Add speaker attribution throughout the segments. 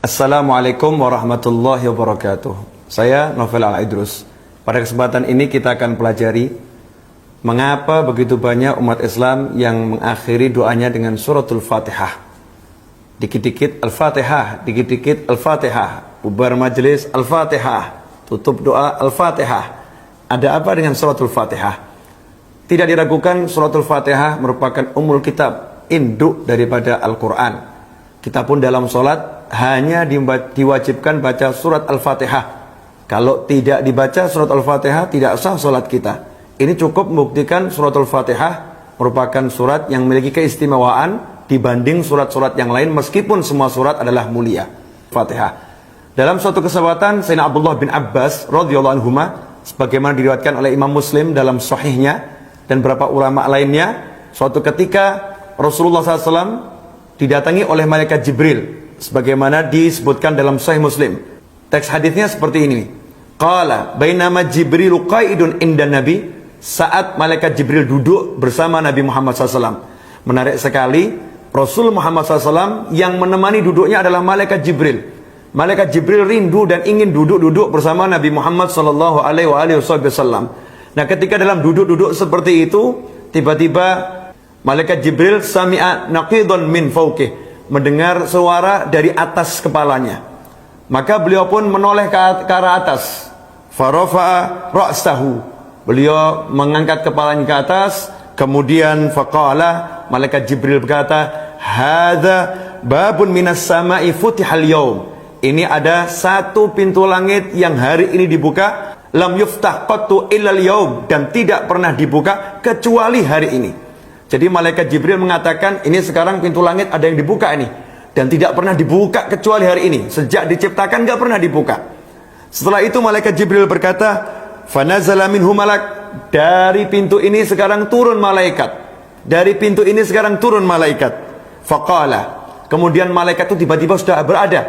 Speaker 1: Assalamualaikum warahmatullahi wabarakatuh. Saya Novel Al-Idrus. Pada kesempatan ini kita akan pelajari mengapa begitu banyak umat Islam yang mengakhiri doanya dengan suratul Fatihah. Dikit-dikit Al-Fatihah, dikit-dikit Al-Fatihah, bubar majelis Al-Fatihah, tutup doa Al-Fatihah. Ada apa dengan suratul Fatihah? Tidak diragukan suratul Fatihah merupakan umul kitab, induk daripada Al-Quran. Kita pun dalam sholat hanya diwajibkan baca surat Al-Fatihah. Kalau tidak dibaca surat Al-Fatihah, tidak sah sholat kita. Ini cukup membuktikan surat Al-Fatihah merupakan surat yang memiliki keistimewaan dibanding surat-surat yang lain, meskipun semua surat adalah mulia. Fatihah. Dalam suatu kesempatan, Sayyidina Abdullah bin Abbas radhiyallahu anhuma, sebagaimana diriwayatkan oleh Imam Muslim dalam sahihnya dan beberapa ulama lainnya, suatu ketika Rasulullah SAW didatangi oleh malaikat Jibril, sebagaimana disebutkan dalam Sahih Muslim. Teks hadisnya seperti ini. Qala bainama Jibrilu qaidun inda Nabi, saat malaikat Jibril duduk bersama Nabi Muhammad SAW. Menarik sekali, Rasul Muhammad SAW yang menemani duduknya adalah malaikat Jibril. Malaikat Jibril rindu dan ingin duduk-duduk bersama Nabi Muhammad SAW. Nah, ketika dalam duduk-duduk seperti itu, tiba-tiba malaikat Jibril sami'a naqidun min fawqih, mendengar suara dari atas kepalanya. Maka beliau pun menoleh ke arah atas. Farafa'a ra'sahu, beliau mengangkat kepalanya ke atas. Kemudian faqala, malaikat Jibril berkata, hadza babun minas sama'i futihal yaum, ini ada satu pintu langit yang hari ini dibuka. Lam yuftah qattu illal yaum, dan tidak pernah dibuka kecuali hari ini. Jadi malaikat Jibril mengatakan, ini sekarang pintu langit ada yang dibuka ini, dan tidak pernah dibuka kecuali hari ini. Sejak diciptakan gak pernah dibuka. Setelah itu malaikat Jibril berkata, fanazala minhu malak, dari pintu ini sekarang turun malaikat. Dari pintu ini sekarang turun malaikat. Faqala, kemudian malaikat itu tiba-tiba sudah berada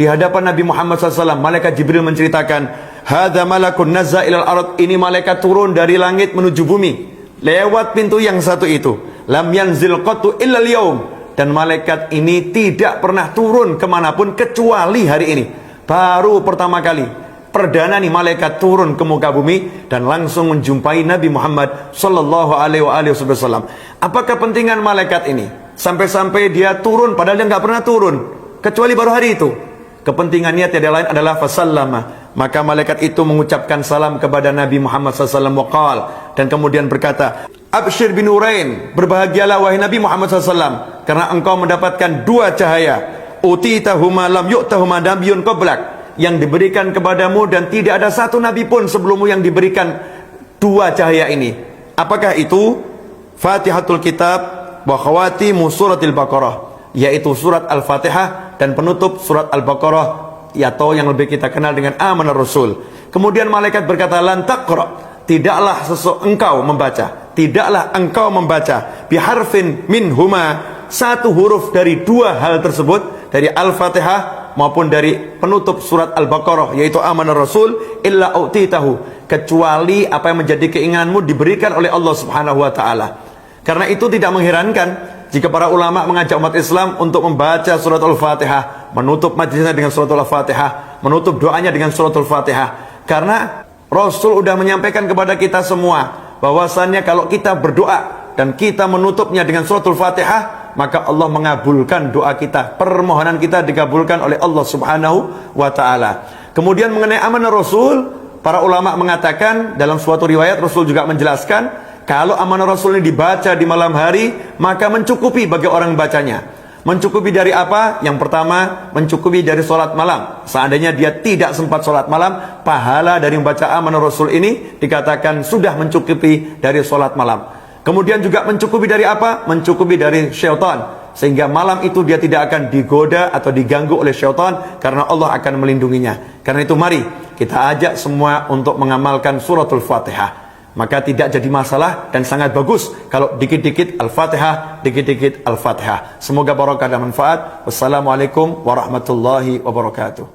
Speaker 1: di hadapan Nabi Muhammad SAW. Malaikat Jibril menceritakan, hadza malakun nazza ilal ard, ini malaikat turun dari langit menuju bumi lewat pintu yang satu itu. Lam yanzil qattu illal yaum, dan malaikat ini tidak pernah turun kemanapun kecuali hari ini. Baru pertama kali, perdana nih malaikat turun ke muka bumi dan langsung menjumpai Nabi Muhammad sallallahu alaihi wasallam. Apa kepentingan malaikat ini sampai-sampai dia turun padahal dia nggak pernah turun kecuali baru hari itu? Kepentingannya tiada lain adalah fasallama. Maka malaikat itu mengucapkan salam kepada Nabi Muhammad SAW waqal, dan kemudian berkata, abshir bin Nurain, berbahagialah wahai Nabi Muhammad SAW, karena engkau mendapatkan dua cahaya. Utitahuma lam yu'tahuma nabiyyun qablak, yang diberikan kepadamu dan tidak ada satu nabi pun sebelummu yang diberikan dua cahaya ini. Apakah itu? Fatihatul kitab wa khawatimu suratil Baqarah, yaitu surat Al-Fatihah dan penutup surat Al-Baqarah, atau yang lebih kita kenal dengan Amanar Rasul. Kemudian malaikat berkata, lan taqra, tidaklah engkau membaca, tidaklah engkau membaca biharfin minhuma, satu huruf dari dua hal tersebut, dari Al-Fatihah maupun dari penutup surat Al-Baqarah yaitu Amanar Rasul, illa utitahu, kecuali apa yang menjadi keinginanmu diberikan oleh Allah Subhanahu wa taala. Karena itu tidak mengherankan jika para ulama mengajak umat Islam untuk membaca surat Al-Fatihah, menutup majlisnya dengan surat Al-Fatihah, menutup doanya dengan surat Al-Fatihah. Karena Rasul sudah menyampaikan kepada kita semua bahwasannya kalau kita berdoa dan kita menutupnya dengan surat Al-Fatihah, maka Allah mengabulkan doa kita, permohonan kita dikabulkan oleh Allah Subhanahu wa taala. Kemudian mengenai amanah Rasul, para ulama mengatakan dalam suatu riwayat Rasul juga menjelaskan, kalau amanah Rasul ini dibaca di malam hari, maka mencukupi bagi orang bacanya. Mencukupi dari apa? Yang pertama, mencukupi dari sholat malam. Seandainya dia tidak sempat sholat malam, pahala dari membaca amanah Rasul ini dikatakan sudah mencukupi dari sholat malam. Kemudian juga mencukupi dari apa? Mencukupi dari syaitan, sehingga malam itu dia tidak akan digoda atau diganggu oleh syaitan, karena Allah akan melindunginya. Karena itu mari kita ajak semua untuk mengamalkan suratul Fatihah. Maka tidak jadi masalah dan sangat bagus kalau dikit-dikit Al-Fatihah, dikit-dikit Al-Fatihah. Semoga barokah dan manfaat. Wassalamualaikum warahmatullahi wabarakatuh.